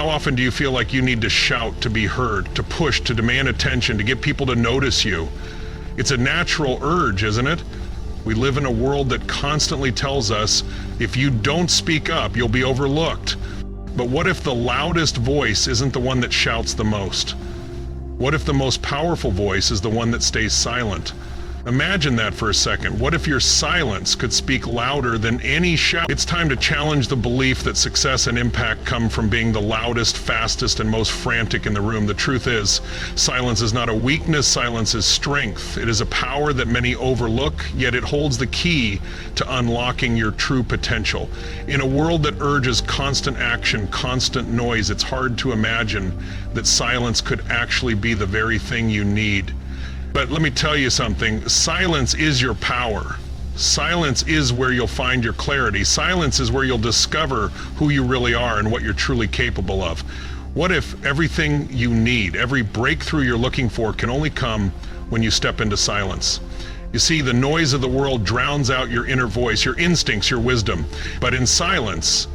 How often do you feel like you need to shout to be heard, to push, to demand attention, to get people to notice you? It's a natural urge, isn't it? We live in a world that constantly tells us, if you don't speak up, you'll be overlooked. But what if the loudest voice isn't the one that shouts the most? What if the most powerful voice is the one that stays silent? Imagine that for a second. What if your silence could speak louder than any shout? It's time to challenge the belief that success and impact come from being the loudest, fastest, and most frantic in the room. The truth is, silence is not a weakness, silence is strength. It is a power that many overlook, yet it holds the key to unlocking your true potential. In a world that urges constant action, constant noise, it's hard to imagine that silence could actually be the very thing you need. But let me tell you something, silence is your power. Silence is where you'll find your clarity. Silence is where you'll discover who you really are and what you're truly capable of. What if everything you need, every breakthrough you're looking for can only come when you step into silence? You see, the noise of the world drowns out your inner voice, your instincts, your wisdom. But in silence,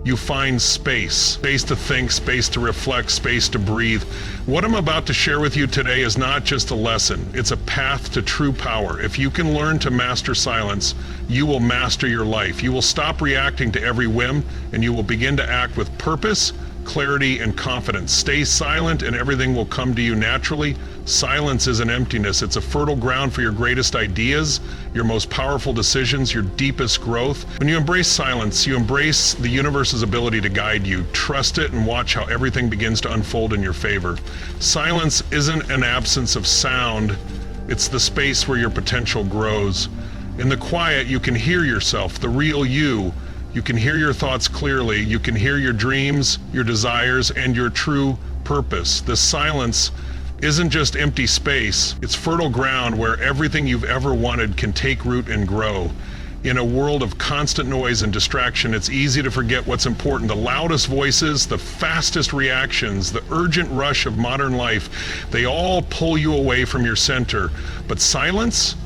you find space to think, space to reflect, space to breathe. What I'm about to share with you today is not just a lesson, it's a path to true power. If you can learn to master silence, you will master your life. You will stop reacting to every whim, and you will begin to act with purpose, clarity, and confidence. Stay silent and everything will come to you naturally. Silence is an emptiness. It's a fertile ground for your greatest ideas, your most powerful decisions, your deepest growth. When you embrace silence, you embrace the universe's ability to guide you. Trust it and watch how everything begins to unfold in your favor. Silence isn't an absence of sound. It's the space where your potential grows. In the quiet, you can hear yourself, the real you. You can hear your thoughts clearly. You can hear your dreams, your desires, and your true purpose. The silence isn't just empty space. It's fertile ground where everything you've ever wanted can take root and grow. In a world of constant noise and distraction, it's easy to forget what's important. The loudest voices, the fastest reactions, the urgent rush of modern life, they all pull you away from your center. But silence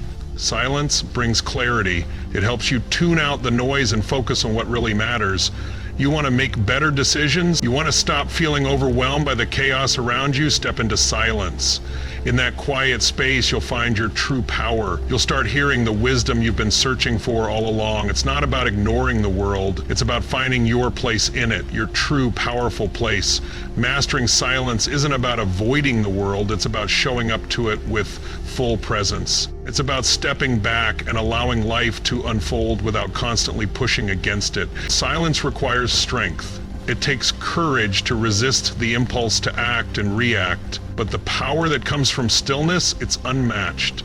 brings clarity. It helps you tune out the noise and focus on what really matters. You want to make better decisions? You want to stop feeling overwhelmed by the chaos around you? Step into silence. In that quiet space, you'll find your true power. You'll start hearing the wisdom you've been searching for all along. It's not about ignoring the world. It's about finding your place in it, your true, powerful place. Mastering silence isn't about avoiding the world. It's about showing up to it with full presence. It's about stepping back and allowing life to unfold without constantly pushing against it. Silence requires strength. It takes courage to resist the impulse to act and react, but the power that comes from stillness, it's unmatched.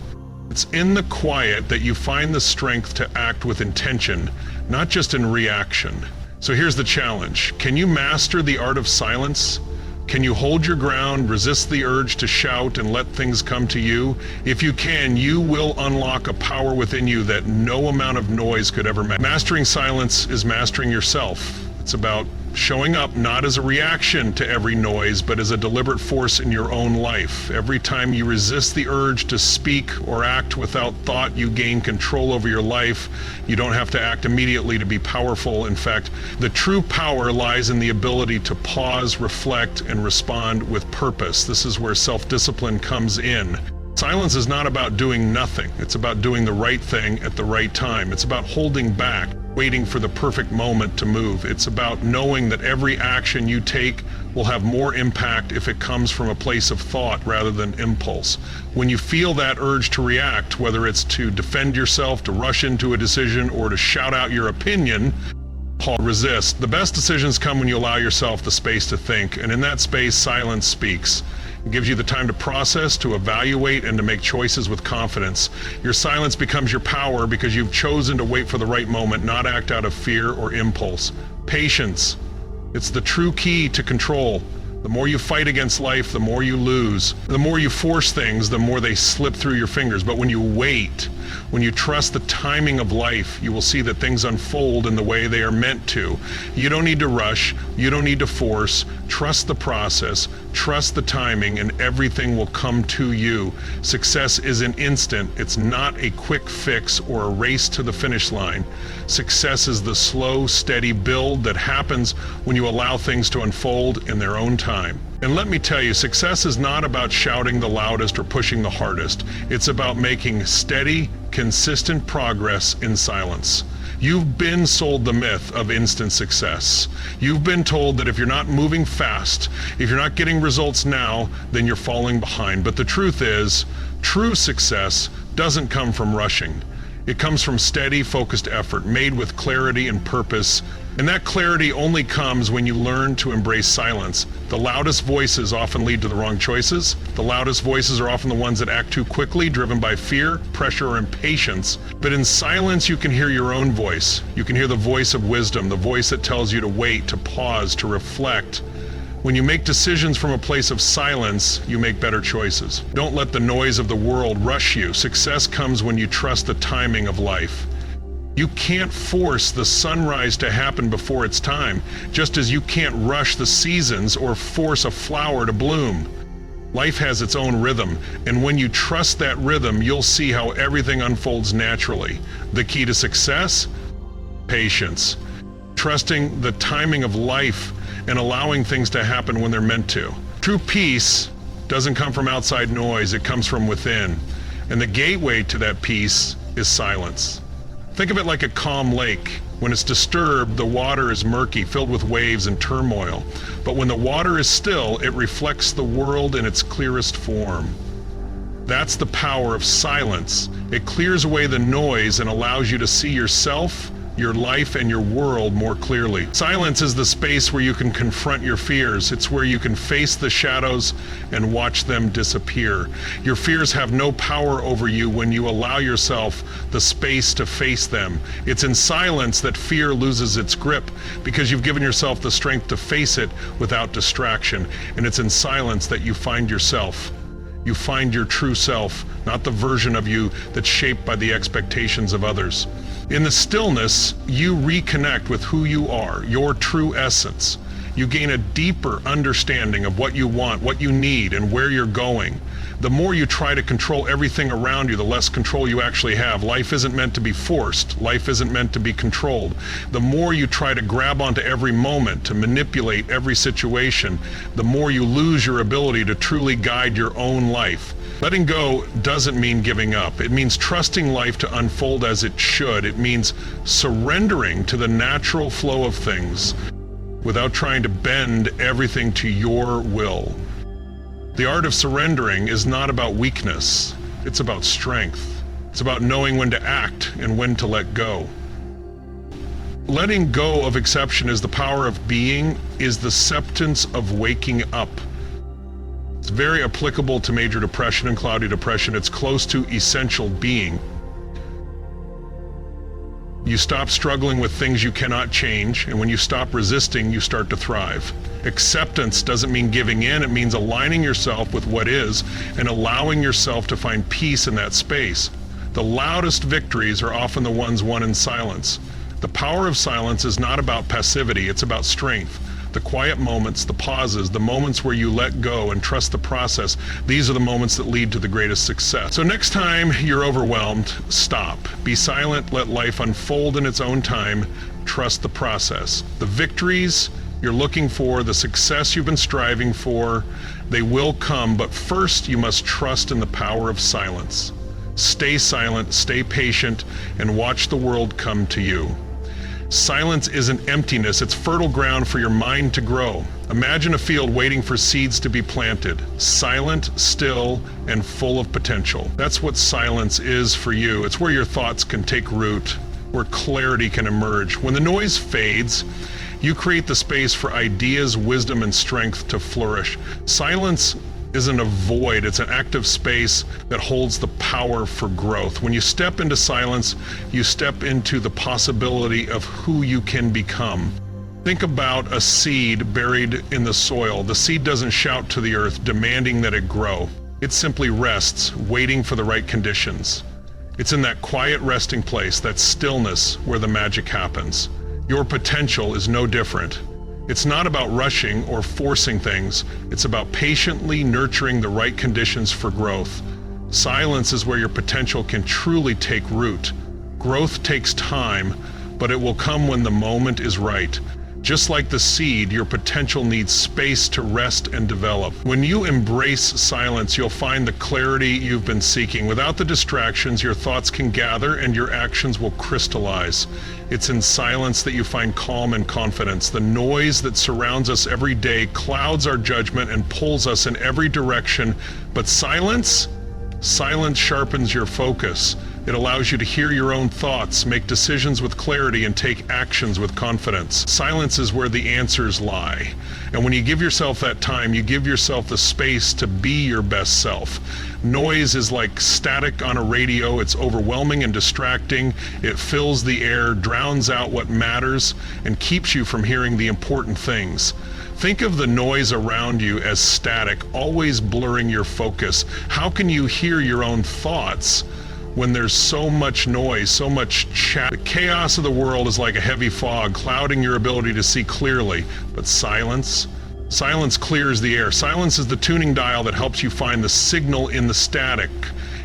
It's in the quiet that you find the strength to act with intention, not just in reaction. So here's the challenge. Can you master the art of silence? Can you hold your ground, resist the urge to shout and let things come to you? If you can, you will unlock a power within you that no amount of noise could ever match. Mastering silence is mastering yourself. It's about showing up not as a reaction to every noise, but as a deliberate force in your own life. Every time you resist the urge to speak or act without thought, you gain control over your life. You don't have to act immediately to be powerful. In fact, the true power lies in the ability to pause, reflect, and respond with purpose. This is where self-discipline comes in. Silence is not about doing nothing. It's about doing the right thing at the right time. It's about holding back, waiting for the perfect moment to move. It's about knowing that every action you take will have more impact if it comes from a place of thought rather than impulse. When you feel that urge to react, whether it's to defend yourself, to rush into a decision, or to shout out your opinion, resist. The best decisions come when you allow yourself the space to think, and in that space, silence speaks. It gives you the time to process, to evaluate, and to make choices with confidence. Your silence becomes your power because you've chosen to wait for the right moment, not act out of fear or impulse. Patience. It's the true key to control. The more you fight against life, the more you lose. The more you force things, the more they slip through your fingers. But when you wait, when you trust the timing of life, you will see that things unfold in the way they are meant to. You don't need to rush. You don't need to force. Trust the process. Trust the timing and everything will come to you. Success isn't instant. It's not a quick fix or a race to the finish line. Success is the slow, steady build that happens when you allow things to unfold in their own time. And let me tell you, success is not about shouting the loudest or pushing the hardest. It's about making steady, consistent progress in silence. You've been sold the myth of instant success. You've been told that if you're not moving fast, if you're not getting results now, then you're falling behind. But the truth is, true success doesn't come from rushing. It comes from steady, focused effort, made with clarity and purpose. And that clarity only comes when you learn to embrace silence. The loudest voices often lead to the wrong choices. The loudest voices are often the ones that act too quickly, driven by fear, pressure, or impatience. But in silence, you can hear your own voice. You can hear the voice of wisdom, the voice that tells you to wait, to pause, to reflect. When you make decisions from a place of silence, you make better choices. Don't let the noise of the world rush you. Success comes when you trust the timing of life. You can't force the sunrise to happen before its time, just as you can't rush the seasons or force a flower to bloom. Life has its own rhythm, and when you trust that rhythm, you'll see how everything unfolds naturally. The key to success? Patience. Trusting the timing of life and allowing things to happen when they're meant to. True peace doesn't come from outside noise, it comes from within. And the gateway to that peace is silence. Think of it like a calm lake. When it's disturbed, the water is murky, filled with waves and turmoil. But when the water is still, it reflects the world in its clearest form. That's the power of silence. It clears away the noise and allows you to see yourself, your life, and your world more clearly. Silence is the space where you can confront your fears. It's where you can face the shadows and watch them disappear. Your fears have no power over you when you allow yourself the space to face them. It's in silence that fear loses its grip, because you've given yourself the strength to face it without distraction. And it's in silence that you find yourself. You find your true self, not the version of you that's shaped by the expectations of others. In the stillness, you reconnect with who you are, your true essence. You gain a deeper understanding of what you want, what you need, and where you're going. The more you try to control everything around you, the less control you actually have. Life isn't meant to be forced. Life isn't meant to be controlled. The more you try to grab onto every moment, to manipulate every situation, the more you lose your ability to truly guide your own life. Letting go doesn't mean giving up. It means trusting life to unfold as it should. It means surrendering to the natural flow of things without trying to bend everything to your will. The art of surrendering is not about weakness. It's about strength. It's about knowing when to act and when to let go. Letting go of exception is the power of being, is the acceptance of waking up. It's very applicable to major depression and cloudy depression. It's close to essential being. You stop struggling with things you cannot change, and when you stop resisting, you start to thrive. Acceptance doesn't mean giving in, it means aligning yourself with what is and allowing yourself to find peace in that space. The loudest victories are often the ones won in silence. The power of silence is not about passivity, it's about strength. The quiet moments, the pauses, the moments where you let go and trust the process, these are the moments that lead to the greatest success. So next time you're overwhelmed, stop. Be silent, let life unfold in its own time, trust the process. The victories you're looking for, the success you've been striving for, they will come, but first you must trust in the power of silence. Stay silent, stay patient, and watch the world come to you. Silence isn't emptiness, it's fertile ground for your mind to grow. Imagine a field waiting for seeds to be planted, silent, still, and full of potential. That's what silence is for you. It's where your thoughts can take root, where clarity can emerge. When the noise fades, you create the space for ideas, wisdom, and strength to flourish. Silence isn't a void, it's an active space that holds the power for growth. When you step into silence, you step into the possibility of who you can become. Think about a seed buried in the soil. The seed doesn't shout to the earth, demanding that it grow. It simply rests, waiting for the right conditions. It's in that quiet resting place, that stillness, where the magic happens. Your potential is no different. It's not about rushing or forcing things. It's about patiently nurturing the right conditions for growth. Silence is where your potential can truly take root. Growth takes time, but it will come when the moment is right. Just like the seed, your potential needs space to rest and develop. When you embrace silence, you'll find the clarity you've been seeking. Without the distractions, your thoughts can gather and your actions will crystallize. It's in silence that you find calm and confidence. The noise that surrounds us every day clouds our judgment and pulls us in every direction. But silence sharpens your focus. It allows you to hear your own thoughts, make decisions with clarity, and take actions with confidence. Silence is where the answers lie. And when you give yourself that time, you give yourself the space to be your best self. Noise is like static on a radio. It's overwhelming and distracting. It fills the air, drowns out what matters, and keeps you from hearing the important things. Think of the noise around you as static, always blurring your focus. How can you hear your own thoughts when there's so much noise, so much chat? The chaos of the world is like a heavy fog, clouding your ability to see clearly. But silence clears the air. Silence is the tuning dial that helps you find the signal in the static.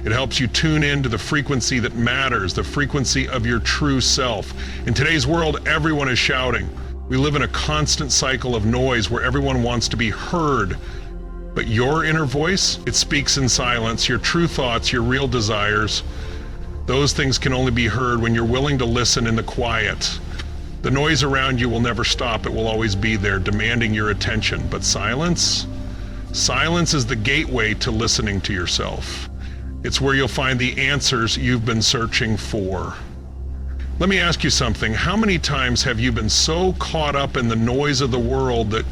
It helps you tune in to the frequency that matters, the frequency of your true self. In today's world, everyone is shouting. We live in a constant cycle of noise where everyone wants to be heard. But your inner voice, it speaks in silence. Your true thoughts, your real desires, those things can only be heard when you're willing to listen in the quiet. The noise around you will never stop. It will always be there, demanding your attention. But silence is the gateway to listening to yourself. It's where you'll find the answers you've been searching for. Let me ask you something. How many times have you been so caught up in the noise of the world that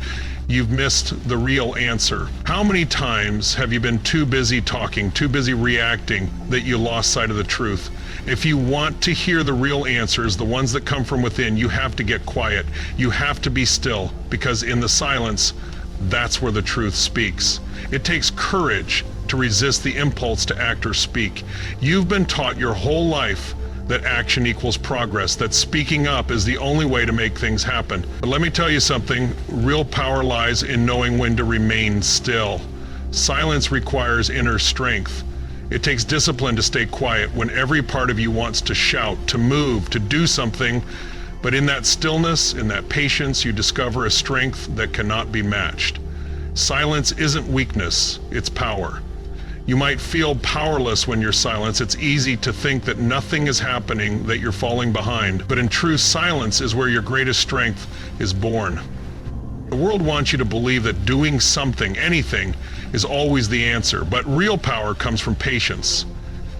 you've missed the real answer? How many times have you been too busy talking, too busy reacting, that you lost sight of the truth? If you want to hear the real answers, the ones that come from within, you have to get quiet. You have to be still, because in the silence, that's where the truth speaks. It takes courage to resist the impulse to act or speak. You've been taught your whole life that action equals progress, that speaking up is the only way to make things happen. But let me tell you something, real power lies in knowing when to remain still. Silence requires inner strength. It takes discipline to stay quiet when every part of you wants to shout, to move, to do something. But in that stillness, in that patience, you discover a strength that cannot be matched. Silence isn't weakness, it's power. You might feel powerless when you're silent. It's easy to think that nothing is happening, that you're falling behind. But in true silence is where your greatest strength is born. The world wants you to believe that doing something, anything, is always the answer. But real power comes from patience.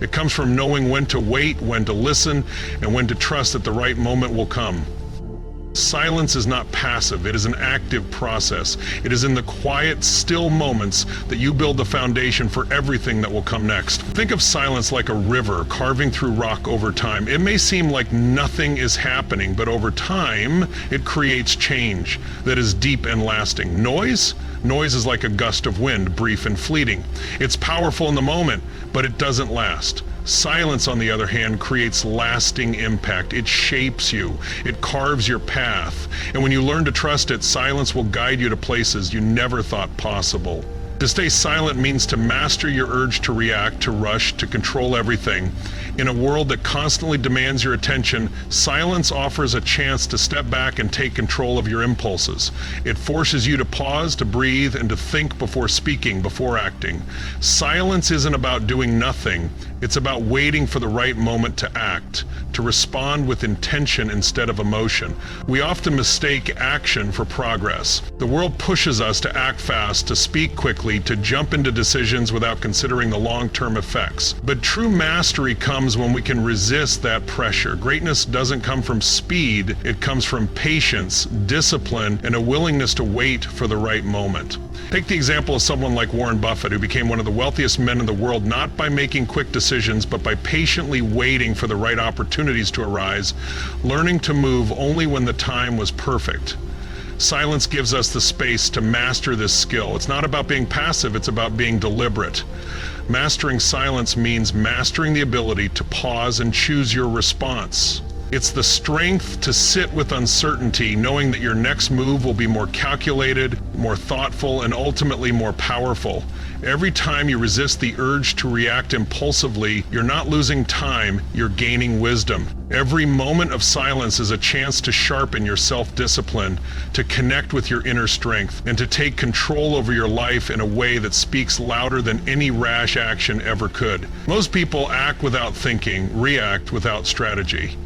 It comes from knowing when to wait, when to listen, and when to trust that the right moment will come. Silence is not passive, it is an active process. It is in the quiet, still moments that you build the foundation for everything that will come next. Think of silence like a river carving through rock over time. It may seem like nothing is happening, but over time, it creates change that is deep and lasting. Noise is like a gust of wind, brief and fleeting. It's powerful in the moment, but it doesn't last. Silence, on the other hand, creates lasting impact. It shapes you. It carves your path. And when you learn to trust it, silence will guide you to places you never thought possible. To stay silent means to master your urge to react, to rush, to control everything. In a world that constantly demands your attention, silence offers a chance to step back and take control of your impulses. It forces you to pause, to breathe, and to think before speaking, before acting. Silence isn't about doing nothing. It's about waiting for the right moment to act, to respond with intention instead of emotion. We often mistake action for progress. The world pushes us to act fast, to speak quickly, to jump into decisions without considering the long-term effects. But true mastery comes when we can resist that pressure. Greatness doesn't come from speed, it comes from patience, discipline, and a willingness to wait for the right moment. Take the example of someone like Warren Buffett, who became one of the wealthiest men in the world not by making quick decisions, but by patiently waiting for the right opportunities to arise, learning to move only when the time was perfect. Silence gives us the space to master this skill. It's not about being passive, it's about being deliberate. Mastering silence means mastering the ability to pause and choose your response. It's the strength to sit with uncertainty, knowing that your next move will be more calculated, more thoughtful, and ultimately more powerful. Every time you resist the urge to react impulsively, you're not losing time, you're gaining wisdom. Every moment of silence is a chance to sharpen your self-discipline, to connect with your inner strength, and to take control over your life in a way that speaks louder than any rash action ever could. Most people act without thinking, react without strategy.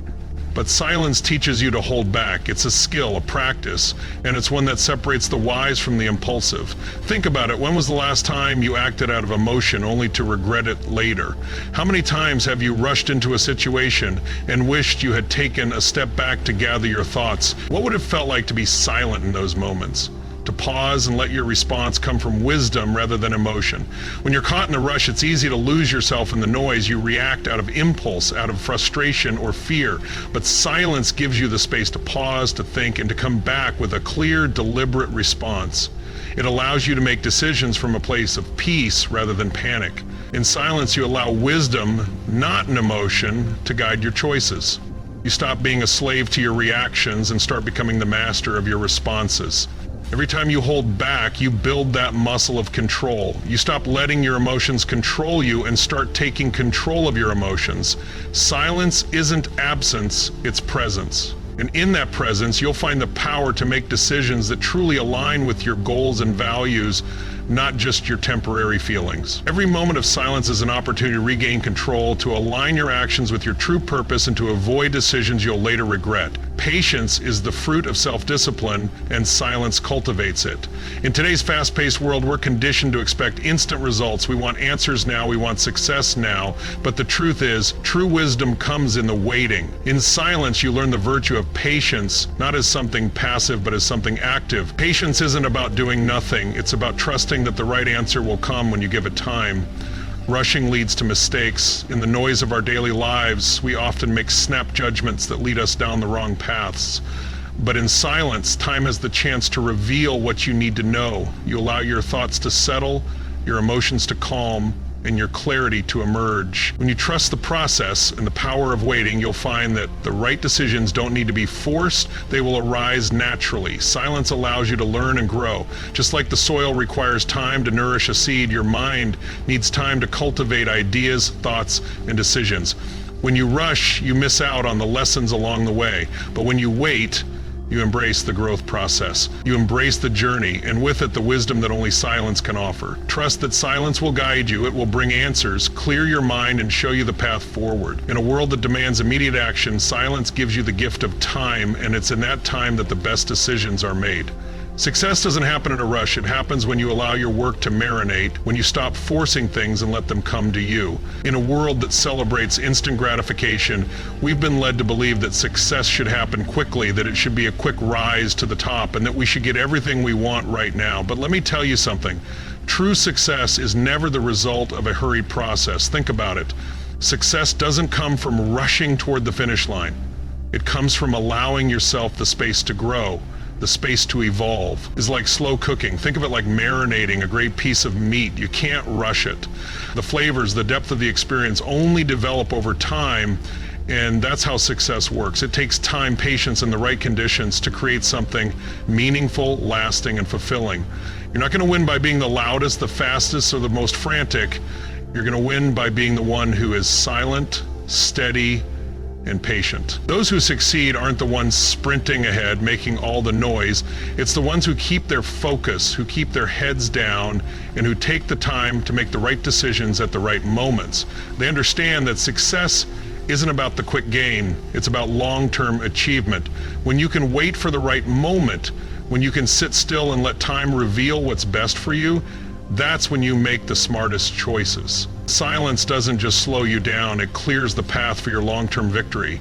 But silence teaches you to hold back. It's a skill, a practice, and it's one that separates the wise from the impulsive. Think about it. When was the last time you acted out of emotion only to regret it later? How many times have you rushed into a situation and wished you had taken a step back to gather your thoughts? What would it felt like to be silent in those moments? To pause and let your response come from wisdom rather than emotion. When you're caught in a rush, it's easy to lose yourself in the noise. You react out of impulse, out of frustration or fear. But silence gives you the space to pause, to think, and to come back with a clear, deliberate response. It allows you to make decisions from a place of peace rather than panic. In silence, you allow wisdom, not an emotion, to guide your choices. You stop being a slave to your reactions and start becoming the master of your responses. Every time you hold back, you build that muscle of control. You stop letting your emotions control you and start taking control of your emotions. Silence isn't absence, it's presence. And in that presence, you'll find the power to make decisions that truly align with your goals and values, not just your temporary feelings. Every moment of silence is an opportunity to regain control, to align your actions with your true purpose, and to avoid decisions you'll later regret. Patience is the fruit of self-discipline, and silence cultivates it. In today's fast-paced world, we're conditioned to expect instant results. We want answers now, we want success now, but the truth is, true wisdom comes in the waiting. In silence, you learn the virtue of patience, not as something passive, but as something active. Patience isn't about doing nothing, it's about trusting that the right answer will come when you give it time. Rushing leads to mistakes. In the noise of our daily lives, we often make snap judgments that lead us down the wrong paths. But in silence, time has the chance to reveal what you need to know. You allow your thoughts to settle, your emotions to calm, and your clarity to emerge. When you trust the process and the power of waiting, you'll find that the right decisions don't need to be forced, they will arise naturally. Silence allows you to learn and grow. Just like the soil requires time to nourish a seed, your mind needs time to cultivate ideas, thoughts, and decisions. When you rush, you miss out on the lessons along the way. But when you wait, you embrace the growth process. You embrace the journey, and with it the wisdom that only silence can offer. Trust that silence will guide you, it will bring answers, clear your mind, and show you the path forward. In a world that demands immediate action, silence gives you the gift of time, and it's in that time that the best decisions are made. Success doesn't happen in a rush. It happens when you allow your work to marinate, when you stop forcing things and let them come to you. In a world that celebrates instant gratification, we've been led to believe that success should happen quickly, that it should be a quick rise to the top, and that we should get everything we want right now. But let me tell you something. True success is never the result of a hurried process. Think about it. Success doesn't come from rushing toward the finish line. It comes from allowing yourself the space to grow. The space to evolve is like slow cooking. Think of it like marinating a great piece of meat. You can't rush it. The flavors, the depth of the experience only develop over time, and that's how success works. It takes time, patience, and the right conditions to create something meaningful, lasting, and fulfilling. You're not going to win by being the loudest, the fastest, or the most frantic. You're going to win by being the one who is silent, steady, and patient. Those who succeed aren't the ones sprinting ahead, making all the noise. It's the ones who keep their focus, who keep their heads down, and who take the time to make the right decisions at the right moments. They understand that success isn't about the quick gain, it's about long-term achievement. When you can wait for the right moment, when you can sit still and let time reveal what's best for you, that's when you make the smartest choices. Silence doesn't just slow you down, it clears the path for your long-term victory.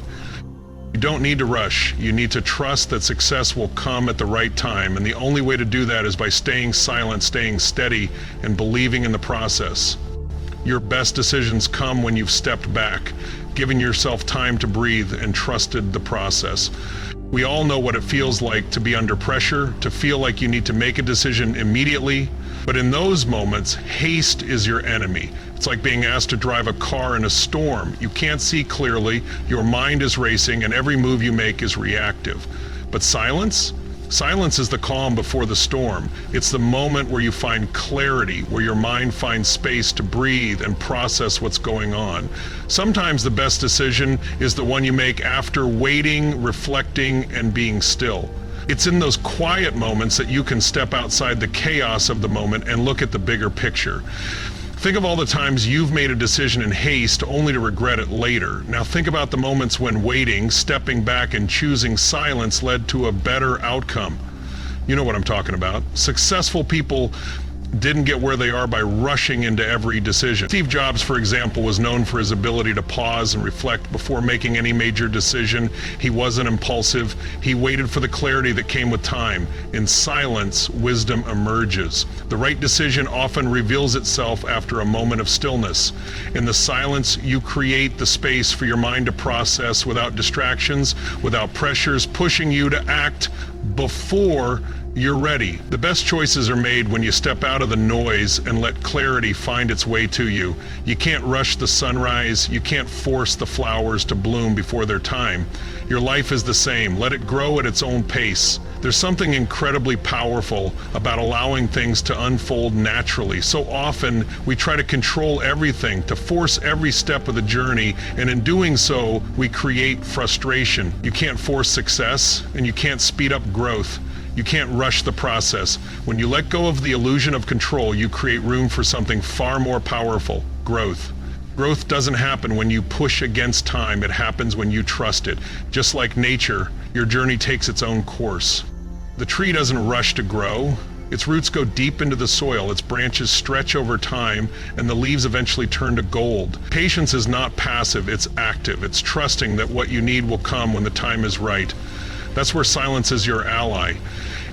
You don't need to rush. You need to trust that success will come at the right time, and the only way to do that is by staying silent, staying steady, and believing in the process. Your best decisions come when you've stepped back, given yourself time to breathe, and trusted the process. We all know what it feels like to be under pressure, to feel like you need to make a decision immediately. But in those moments, haste is your enemy. It's like being asked to drive a car in a storm. You can't see clearly, your mind is racing, and every move you make is reactive. But silence? Silence is the calm before the storm. It's the moment where you find clarity, where your mind finds space to breathe and process what's going on. Sometimes the best decision is the one you make after waiting, reflecting, and being still. It's in those quiet moments that you can step outside the chaos of the moment and look at the bigger picture. Think of all the times you've made a decision in haste only to regret it later. Now think about the moments when waiting, stepping back, and choosing silence led to a better outcome. You know what I'm talking about. Successful people didn't get where they are by rushing into every decision. Steve Jobs, for example, was known for his ability to pause and reflect before making any major decision. He wasn't impulsive. He waited for the clarity that came with time. In silence, wisdom emerges. The right decision often reveals itself after a moment of stillness. In the silence, you create the space for your mind to process without distractions, without pressures pushing you to act before you're ready. The best choices are made when you step out of the noise and let clarity find its way to you. You can't rush the sunrise. You can't force the flowers to bloom before their time. Your life is the same. Let it grow at its own pace. There's something incredibly powerful about allowing things to unfold naturally. So often we try to control everything, to force every step of the journey, and in doing so, we create frustration. You can't force success, and you can't speed up growth. You can't rush the process. When you let go of the illusion of control, you create room for something far more powerful: growth. Growth doesn't happen when you push against time. It happens when you trust it. Just like nature, your journey takes its own course. The tree doesn't rush to grow. Its roots go deep into the soil, its branches stretch over time, and the leaves eventually turn to gold. Patience is not passive, it's active. It's trusting that what you need will come when the time is right. That's where silence is your ally.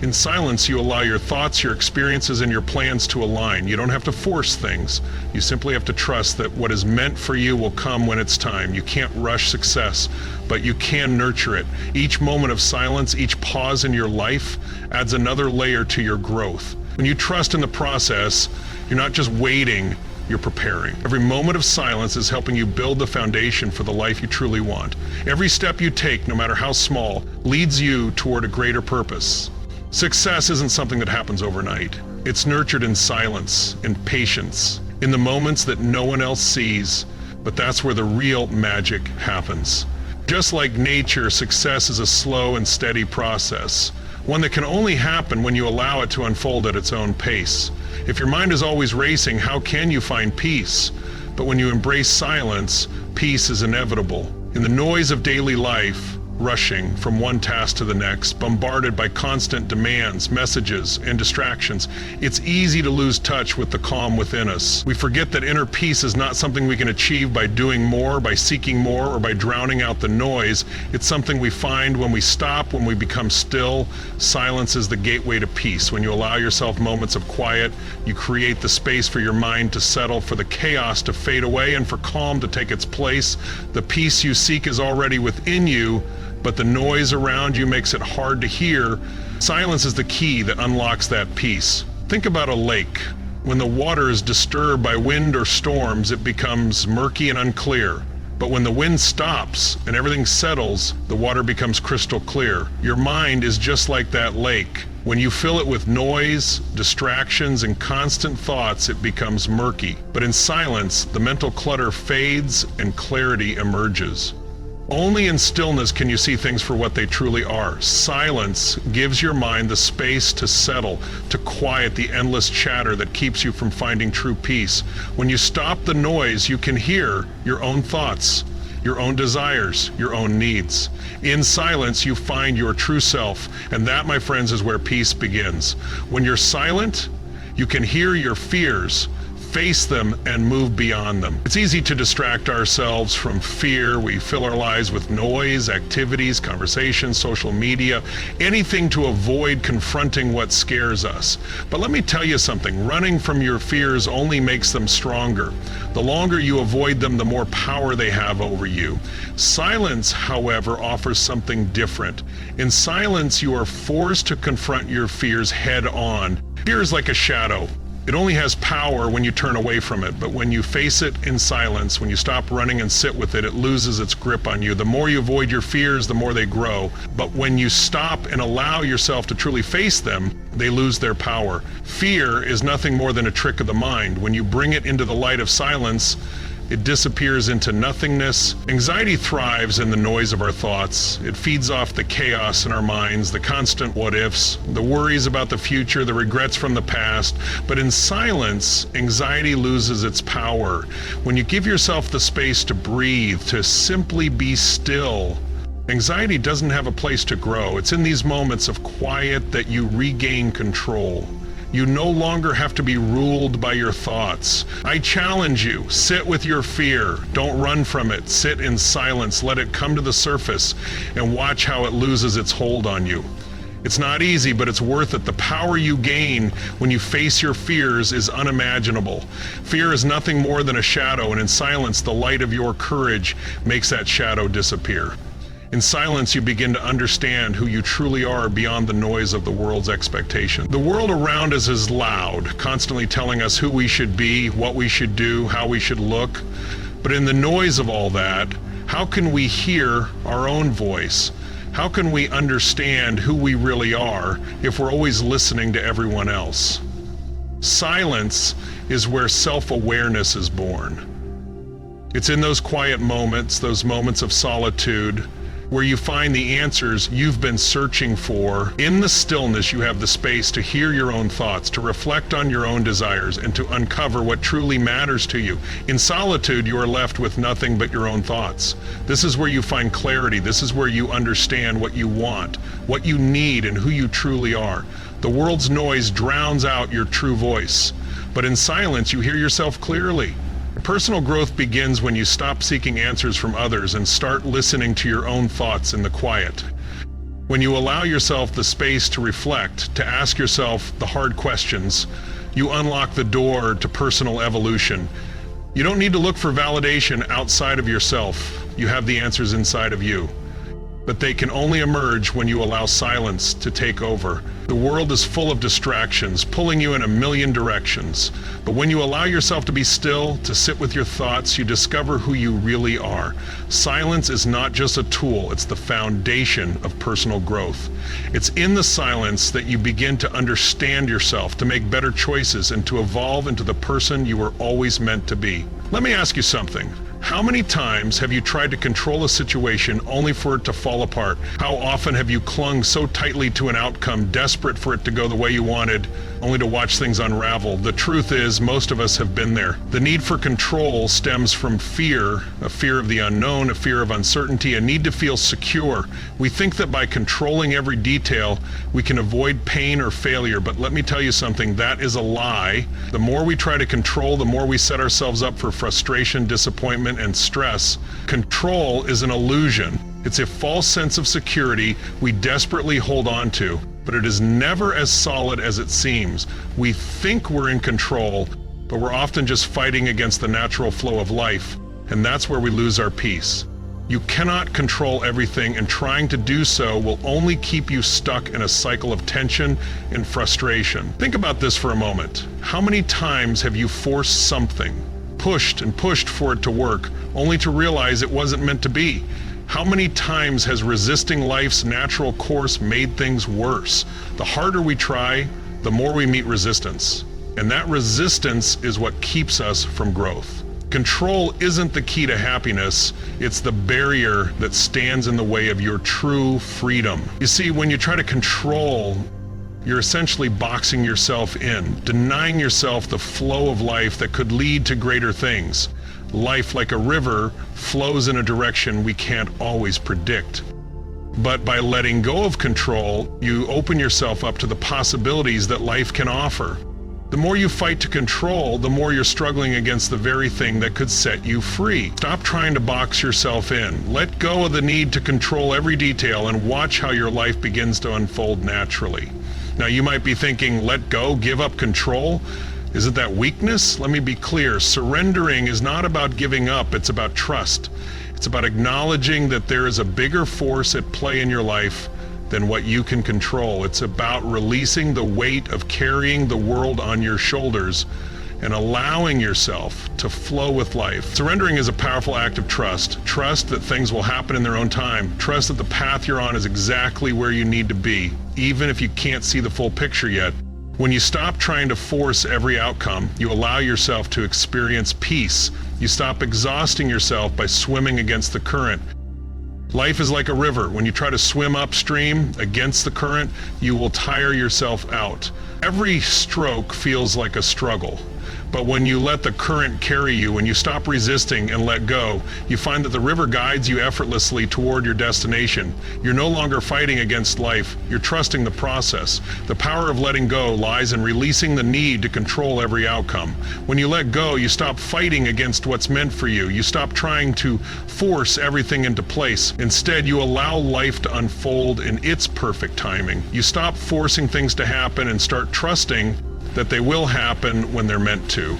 In silence, you allow your thoughts, your experiences, and your plans to align. You don't have to force things. You simply have to trust that what is meant for you will come when it's time. You can't rush success, but you can nurture it. Each moment of silence, each pause in your life adds another layer to your growth. When you trust in the process, you're not just waiting, you're preparing. Every moment of silence is helping you build the foundation for the life you truly want. Every step you take, no matter how small, leads you toward a greater purpose. Success isn't something that happens overnight. It's nurtured in silence, in patience, in the moments that no one else sees, but that's where the real magic happens. Just like nature, success is a slow and steady process, one that can only happen when you allow it to unfold at its own pace. If your mind is always racing, how can you find peace? But when you embrace silence, peace is inevitable. In the noise of daily life, rushing from one task to the next, bombarded by constant demands, messages, and distractions, it's easy to lose touch with the calm within us. We forget that inner peace is not something we can achieve by doing more, by seeking more, or by drowning out the noise. It's something we find when we stop, when we become still. Silence is the gateway to peace. When you allow yourself moments of quiet, you create the space for your mind to settle, for the chaos to fade away, and for calm to take its place. The peace you seek is already within you, but the noise around you makes it hard to hear. Silence is the key that unlocks that peace. Think about a lake. When the water is disturbed by wind or storms, it becomes murky and unclear. But when the wind stops and everything settles, the water becomes crystal clear. Your mind is just like that lake. When you fill it with noise, distractions, and constant thoughts, it becomes murky. But in silence, the mental clutter fades and clarity emerges. Only in stillness can you see things for what they truly are. Silence gives your mind the space to settle, to quiet the endless chatter that keeps you from finding true peace. When you stop the noise, you can hear your own thoughts, your own desires, your own needs. In silence, you find your true self, and that, my friends, is where peace begins. When you're silent, you can hear your fears, face them, and move beyond them. It's easy to distract ourselves from fear. We fill our lives with noise, activities, conversations, social media, anything to avoid confronting what scares us. But let me tell you something, running from your fears only makes them stronger. The longer you avoid them, the more power they have over you. Silence, however, offers something different. In silence, you are forced to confront your fears head on. Fear is like a shadow. It only has power when you turn away from it, but when you face it in silence, when you stop running and sit with it, it loses its grip on you. The more you avoid your fears, the more they grow. But when you stop and allow yourself to truly face them, they lose their power. Fear is nothing more than a trick of the mind. When you bring it into the light of silence, it disappears into nothingness. Anxiety thrives in the noise of our thoughts. It feeds off the chaos in our minds, the constant what-ifs, the worries about the future, the regrets from the past. But in silence, anxiety loses its power. When you give yourself the space to breathe, to simply be still, anxiety doesn't have a place to grow. It's in these moments of quiet that you regain control. You no longer have to be ruled by your thoughts. I challenge you, sit with your fear. Don't run from it. Sit in silence. Let it come to the surface and watch how it loses its hold on you. It's not easy, but it's worth it. The power you gain when you face your fears is unimaginable. Fear is nothing more than a shadow, and in silence, the light of your courage makes that shadow disappear. In silence, you begin to understand who you truly are beyond the noise of the world's expectation. The world around us is loud, constantly telling us who we should be, what we should do, how we should look. But in the noise of all that, how can we hear our own voice? How can we understand who we really are if we're always listening to everyone else? Silence is where self-awareness is born. It's in those quiet moments, those moments of solitude, where you find the answers you've been searching for. In the stillness, you have the space to hear your own thoughts, to reflect on your own desires, and to uncover what truly matters to you. In solitude, you are left with nothing but your own thoughts. This is where you find clarity. This is where you understand what you want, what you need, and who you truly are. The world's noise drowns out your true voice, but in silence, you hear yourself clearly. Personal growth begins when you stop seeking answers from others and start listening to your own thoughts in the quiet. When you allow yourself the space to reflect, to ask yourself the hard questions, you unlock the door to personal evolution. You don't need to look for validation outside of yourself. You have the answers inside of you. But they can only emerge when you allow silence to take over. The world is full of distractions, pulling you in a million directions. But when you allow yourself to be still, to sit with your thoughts, you discover who you really are. Silence is not just a tool, it's the foundation of personal growth. It's in the silence that you begin to understand yourself, to make better choices, and to evolve into the person you were always meant to be. Let me ask you something. How many times have you tried to control a situation only for it to fall apart? How often have you clung so tightly to an outcome, desperate for it to go the way you wanted, only to watch things unravel? The truth is, most of us have been there. The need for control stems from fear, a fear of the unknown, a fear of uncertainty, a need to feel secure. We think that by controlling every detail, we can avoid pain or failure, but let me tell you something, that is a lie. The more we try to control, the more we set ourselves up for frustration, disappointment, and stress. Control is an illusion. It's a false sense of security we desperately hold on to, but it is never as solid as it seems. We think we're in control, but we're often just fighting against the natural flow of life, and that's where we lose our peace. You cannot control everything, and trying to do so will only keep you stuck in a cycle of tension and frustration. Think about this for a moment. How many times have you forced something, pushed and pushed for it to work, only to realize it wasn't meant to be? How many times has resisting life's natural course made things worse? The harder we try, the more we meet resistance. And that resistance is what keeps us from growth. Control isn't the key to happiness, it's the barrier that stands in the way of your true freedom. You see, when you try to control, you're essentially boxing yourself in, denying yourself the flow of life that could lead to greater things. Life, like a river, flows in a direction we can't always predict. But by letting go of control, you open yourself up to the possibilities that life can offer. The more you fight to control, the more you're struggling against the very thing that could set you free. Stop trying to box yourself in. Let go of the need to control every detail and watch how your life begins to unfold naturally. Now you might be thinking, let go, give up control? Isn't that weakness? Let me be clear. Surrendering is not about giving up, it's about trust. It's about acknowledging that there is a bigger force at play in your life than what you can control. It's about releasing the weight of carrying the world on your shoulders and allowing yourself to flow with life. Surrendering is a powerful act of trust. Trust that things will happen in their own time. Trust that the path you're on is exactly where you need to be, even if you can't see the full picture yet. When you stop trying to force every outcome, you allow yourself to experience peace. You stop exhausting yourself by swimming against the current. Life is like a river. When you try to swim upstream against the current, you will tire yourself out. Every stroke feels like a struggle. But when you let the current carry you, when you stop resisting and let go, you find that the river guides you effortlessly toward your destination. You're no longer fighting against life, you're trusting the process. The power of letting go lies in releasing the need to control every outcome. When you let go, you stop fighting against what's meant for you. You stop trying to force everything into place. Instead, you allow life to unfold in its perfect timing. You stop forcing things to happen and start trusting that they will happen when they're meant to.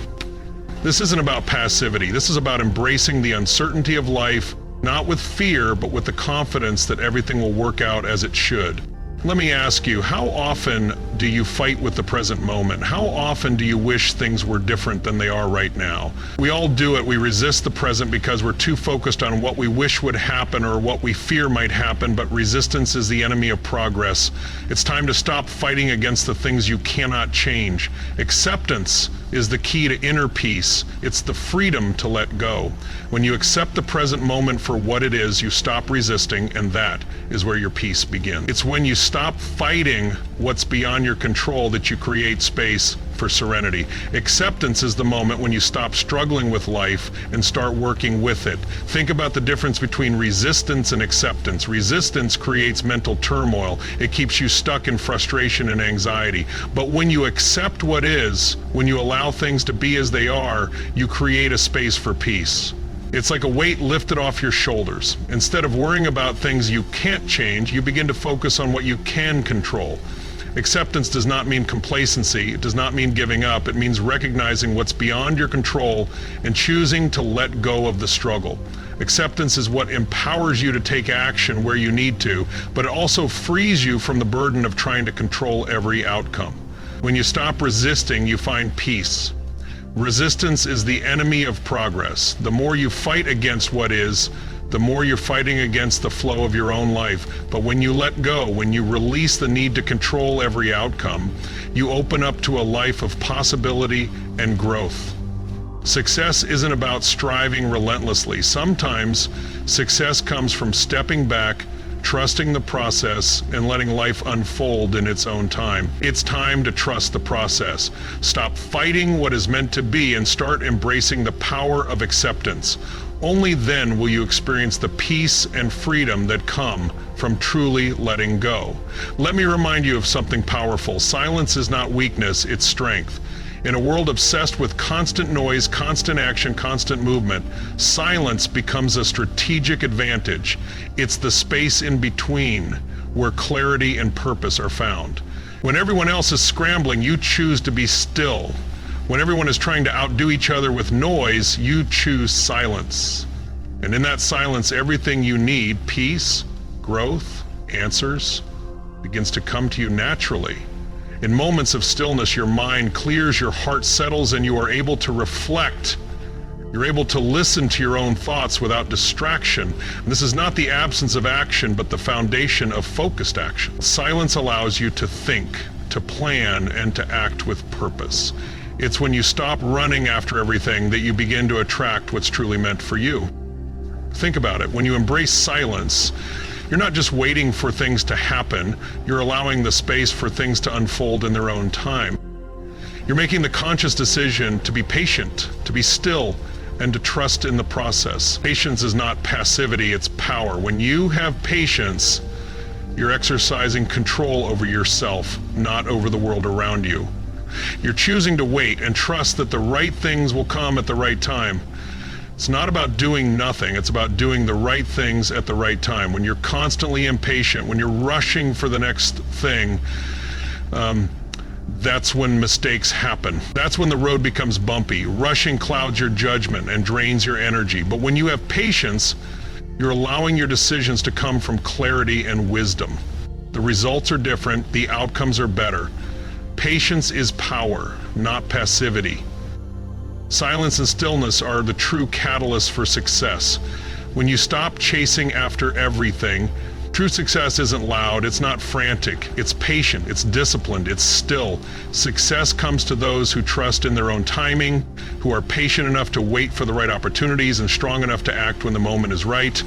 This isn't about passivity. This is about embracing the uncertainty of life, not with fear, but with the confidence that everything will work out as it should. Let me ask you, how often do you fight with the present moment? How often do you wish things were different than they are right now? We all do it. We resist the present because we're too focused on what we wish would happen or what we fear might happen, but resistance is the enemy of progress. It's time to stop fighting against the things you cannot change. Acceptance is the key to inner peace. It's the freedom to let go. When you accept the present moment for what it is, you stop resisting, and that is where your peace begins. It's when you stop fighting what's beyond your control that you create space for serenity. Acceptance is the moment when you stop struggling with life and start working with it. Think about the difference between resistance and acceptance. Resistance creates mental turmoil. It keeps you stuck in frustration and anxiety. But when you accept what is, when you allow things to be as they are, you create a space for peace. It's like a weight lifted off your shoulders. Instead of worrying about things you can't change, you begin to focus on what you can control. Acceptance does not mean complacency. It does not mean giving up. It means recognizing what's beyond your control and choosing to let go of the struggle. Acceptance is what empowers you to take action where you need to, but it also frees you from the burden of trying to control every outcome. When you stop resisting, you find peace. Resistance is the enemy of progress. The more you fight against what is, the more you're fighting against the flow of your own life. But when you let go, when you release the need to control every outcome, you open up to a life of possibility and growth. Success isn't about striving relentlessly. Sometimes success comes from stepping back, trusting the process, and letting life unfold in its own time. It's time to trust the process. Stop fighting what is meant to be and start embracing the power of acceptance. Only then will you experience the peace and freedom that come from truly letting go. Let me remind you of something powerful. Silence is not weakness, it's strength. In a world obsessed with constant noise, constant action, constant movement, silence becomes a strategic advantage. It's the space in between where clarity and purpose are found. When everyone else is scrambling, you choose to be still. When everyone is trying to outdo each other with noise, you choose silence. And in that silence, everything you need, peace, growth, answers, begins to come to you naturally. In moments of stillness, your mind clears, your heart settles, and you are able to reflect. You're able to listen to your own thoughts without distraction. And this is not the absence of action, but the foundation of focused action. Silence allows you to think, to plan, and to act with purpose. It's when you stop running after everything that you begin to attract what's truly meant for you. Think about it. When you embrace silence, you're not just waiting for things to happen, you're allowing the space for things to unfold in their own time. You're making the conscious decision to be patient, to be still, and to trust in the process. Patience is not passivity, it's power. When you have patience, you're exercising control over yourself, not over the world around you. You're choosing to wait and trust that the right things will come at the right time. It's not about doing nothing, it's about doing the right things at the right time. When you're constantly impatient, when you're rushing for the next thing, that's when mistakes happen. That's when the road becomes bumpy. Rushing clouds your judgment and drains your energy. But when you have patience, you're allowing your decisions to come from clarity and wisdom. The results are different, the outcomes are better. Patience is power, not passivity. Silence and stillness are the true catalyst for success. When you stop chasing after everything, true success isn't loud, it's not frantic, it's patient, it's disciplined, it's still. Success comes to those who trust in their own timing, who are patient enough to wait for the right opportunities and strong enough to act when the moment is right.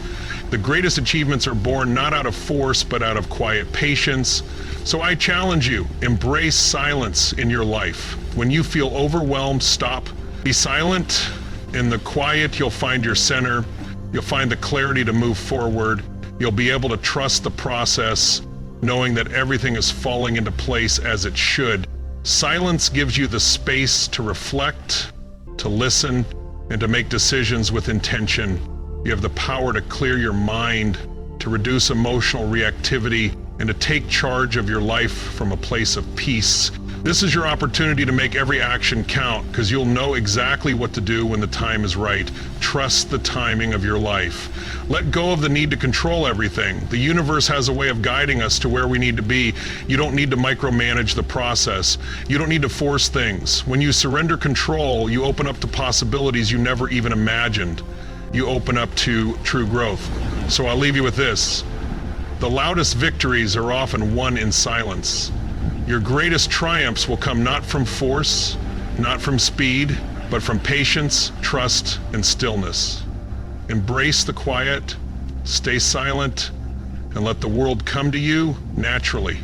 The greatest achievements are born not out of force, but out of quiet patience. So I challenge you, embrace silence in your life. When you feel overwhelmed, stop. Be silent. In the quiet, you'll find your center. You'll find the clarity to move forward. You'll be able to trust the process, knowing that everything is falling into place as it should. Silence gives you the space to reflect, to listen, and to make decisions with intention. You have the power to clear your mind, to reduce emotional reactivity, and to take charge of your life from a place of peace. This is your opportunity to make every action count, because you'll know exactly what to do when the time is right. Trust the timing of your life. Let go of the need to control everything. The universe has a way of guiding us to where we need to be. You don't need to micromanage the process. You don't need to force things. When you surrender control, you open up to possibilities you never even imagined. You open up to true growth. So I'll leave you with this. The loudest victories are often won in silence. Your greatest triumphs will come not from force, not from speed, but from patience, trust, and stillness. Embrace the quiet, stay silent, and let the world come to you naturally.